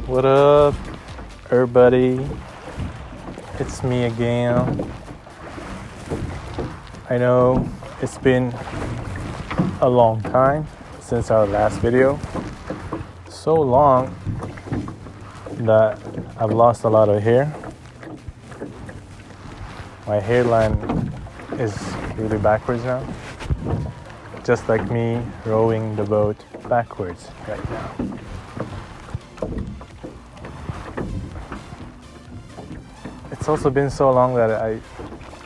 What up, everybody? It's me again. I know it's been a long time since our last video. So long that I've lost a lot of hair. My hairline is really backwards now. Just like me rowing the boat backwards right now. It's also been so long that I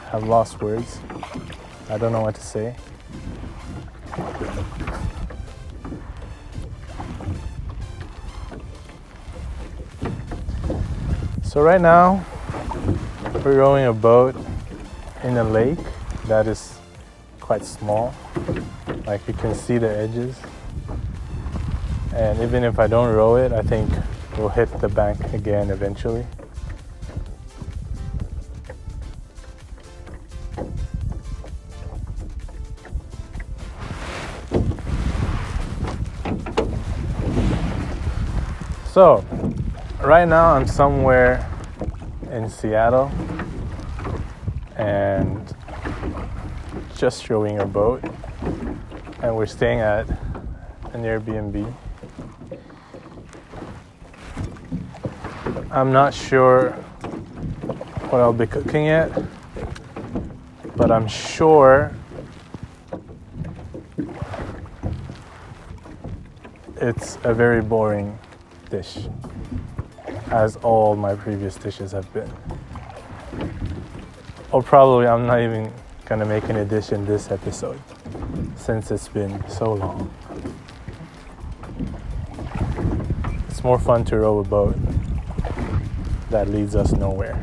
have lost words. I don't know what to say. So right now, we're rowing a boat in a lake that is quite small. Like you can see the edges. And even if I don't row it, I think we'll hit the bank again eventually. So, right now I'm somewhere in Seattle and just rowing a boat, and we're staying at an Airbnb. I'm not sure what I'll be cooking yet, but I'm sure it's a very boring dish, as all my previous dishes have been. Or probably I'm not even gonna make any dish in this episode, since it's been so long. It's more fun to row a boat that leads us nowhere.